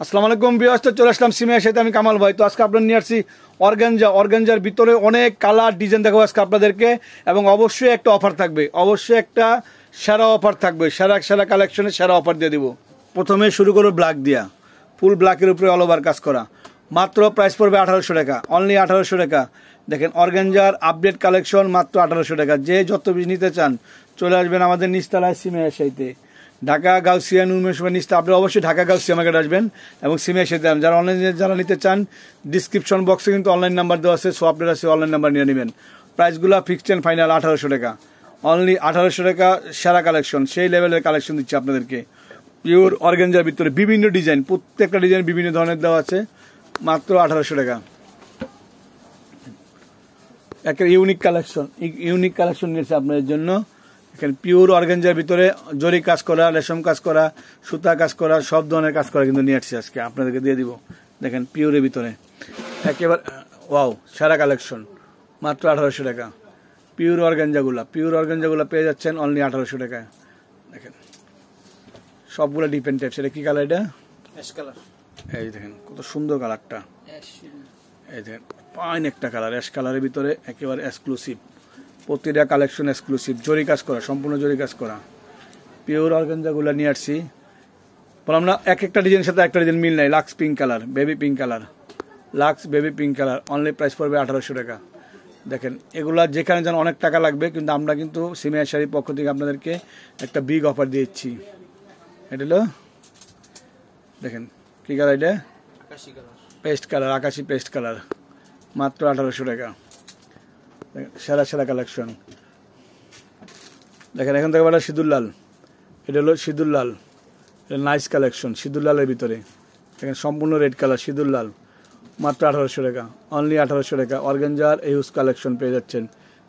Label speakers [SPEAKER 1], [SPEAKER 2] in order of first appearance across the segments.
[SPEAKER 1] আসসালামু আলাইকুম ভিউয়ার্স, তো চলে আসলাম সিমিয়ার সাথে আমি কামাল ভাই। তো আজকে আপনার নিয়ে আসছি অর্গানজার ভিতরে অনেক কালার ডিজাইন দেখাবো আজকে আপনাদেরকে, এবং অবশ্যই একটা অফার থাকবে, অবশ্যই একটা সেরা অফার থাকবে, সেরা কালেকশনে সেরা অফার দিয়ে দিব। প্রথমে শুরু করবো ব্ল্যাক দিয়া, ফুল ব্ল্যাকের উপরে অল ওভার কাজ করা, মাত্র প্রাইস পড়বে 1800 টাকা, অনলি 1800 টাকা। দেখেন অর্গানজার আপডেট কালেকশন মাত্র 1800 টাকা। যে যত পিস নিতে চান চলে আসবেন আমাদের নিচতলায় সিমিয়ার সাথে, ঢাকা গাউসিয়া নুরমেশবা নিচতে। আপনি অবশ্যই ঢাকা গাউসিয়া মার্কেট আসবেন এবং সিমিয়ার সাথে যারা অনলাইনে যারা নিতে চান ডিসক্রিপশন বক্সে কিন্তু অনলাইন নাম্বার দেওয়া আছে, সো আপনারা আছে অনলাইন নাম্বার নিয়ে নেবেন। প্রাইসগুলো ফিক্সড অ্যান্ড ফাইনাল 1800 টাকা, অনলি 1800 টাকা। সেরা কালেকশন, সেই লেভেলের কালেকশন দিচ্ছি আপনাদেরকে। পিওর অর্গানজার ভিতরে বিভিন্ন ডিজাইন, প্রত্যেকটা ডিজাইন বিভিন্ন ধরনের দেওয়া আছে, মাত্র 1800 টাকা। একটা ইউনিক কালেকশন নিয়েছে আপনাদের জন্য। এখানে পিওর অর্গানজার ভিতরে জরি কাজ করা, রেশম কাজ করা, সুতা কাজ করা, সব ধরনের কাজ করা কিন্তু নিয়ে আসছি আজকে আপনাদেরকে দিয়ে দিব। দেখেন পিওরের ভিতরে একেবারে ওয়াও, সেরা কালেকশন, মাত্র 1800 টাকা। পিওর অর্গানজাগুলা পেয়ে যাচ্ছেন অনলি 1800 টাকায়। দেখেন সবগুলো ডিপেন্ড টাইপ। সেটা কি কালার? এটা অ্যাশ কালার। এই দেখেন কত সুন্দর কালারটা, এই দেখেন ফাইন একটা কালার, অ্যাশ কালারের ভিতরে একেবারে এক্সক্লুসিভ। প্রতিটা কালেকশন এক্সক্লুসিভ, জরি কাজ করা, সম্পূর্ণ জরি কাজ করা। পিওর অর্গানজাগুলো নিয়ে আসছি। বললাম না এক একটা ডিজাইনের সাথে একটা ডিজাইন মিল নাই। Lux pink colour, baby pink colour, only price পড়বে 1800 টাকা। দেখেন এগুলা যেখানে যেন অনেক টাকা লাগবে, কিন্তু আমরা কিন্তু সিমিয়ার শাড়ির পক্ষ থেকে আপনাদেরকে একটা বিগ অফার দিয়েছি। এটা হলো দেখেন কি কালার, এটা পেস্ট কালার, আকাশি পেস্ট কালার, মাত্র 1800 টাকা। সেরা কালেকশন। দেখেন এখান থেকে বলা সিঁদুর লাল, এটা হলো সিঁদুর লাল, এটা নাইস কালেকশন। সিঁদুর লালের ভিতরে দেখেন সম্পূর্ণ রেড কালার, সিঁদুর লাল, মাত্র 1800 টাকা, অনলি 1800 টাকা। অর্গানজার ইউজ কালেকশন পেয়ে যাচ্ছেন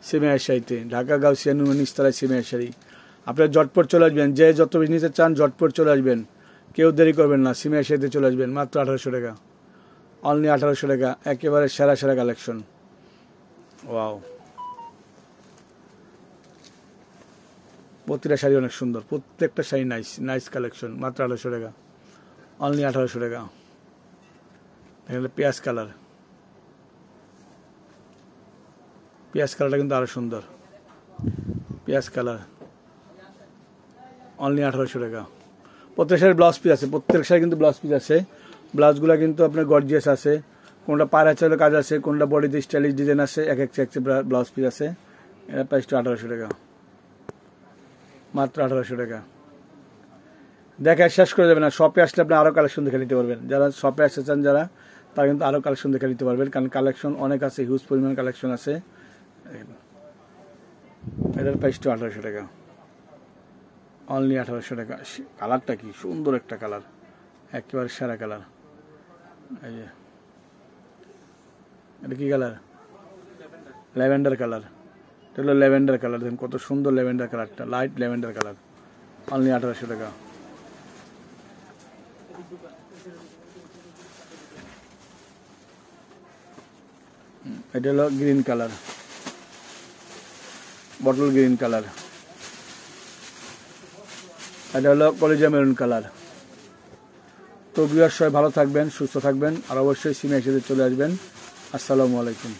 [SPEAKER 1] সিমিয়ার শাড়িতে, ঢাকা গাউসিয়া নিচতলায় সিমিয়ার শাড়ি। আপনারা জটপট চলে আসবেন, যে যত বেশি নিতে চান জটপট চলে আসবেন, কেউ দেরি করবেন না, সিমিয়ার শাড়িতে চলে আসবেন, মাত্র 1800 টাকা, অনলি 1800 টাকা। একেবারে সেরা কালেকশন। ওয়াও, প্রতিটা শাড়ি অনেক সুন্দর, প্রত্যেকটা শাড়ি নাইস কালেকশন, মাত্র 1800 টাকা, অনলি 1800 টাকা। এখানে পেঁয়াজ কালারটা কিন্তু আরো সুন্দর, পেঁয়াজ কালার, অনলি 1800 টাকা। প্রত্যেক শাড়ির ব্লাউজ পিস আছে, প্রত্যেক শাড়ি কিন্তু ব্লাউজ পিস আছে। ব্লাউজগুলো কিন্তু আপনার গর্জিয়াস আছে, কোনটা পায়রা চালের কাজ আছে, কোনটা বডিতে স্টাইলিশ ডিজাইন আছে, এক ব্লাউজ পিস আছে। এর প্রাইসটা 1800 টাকা, মাত্র 1800 টাকা। দেখায় শেষ করে যাবে না, শপে আসলে আপনি আরও কালেকশন দেখে নিতে পারবেন। যারা শপে আসতে চান যারা, তারা কিন্তু আরও কালেকশন দেখে নিতে পারবেন, কারণ কালেকশন অনেক আছে, হিউজ পরিমাণ কালেকশন আছে। এটার প্রাইসটা 1800 টাকা, অনলি 1800 টাকা। কালারটা কি সুন্দর একটা কালার, একেবারে সেরা কালার। এই যে এটা কি কালার? Lavender colour. এটা হলো ল্যাভেন্ডার কালার, দেখুন কত সুন্দর ল্যাভেন্ডার কালারটা, লাইট ল্যাভেন্ডার কালার, অনলি 1800 টাকা। এটা হলো green colour, bottle green colour. এটা হলো কলিজা মেরুন কালার। তো ভিউয়ার্স সবাই ভালো থাকবেন, সুস্থ থাকবেন, আর অবশ্যই সিমিয়ার সাথে চলে আসবেন। আসসালামু আলাইকুম।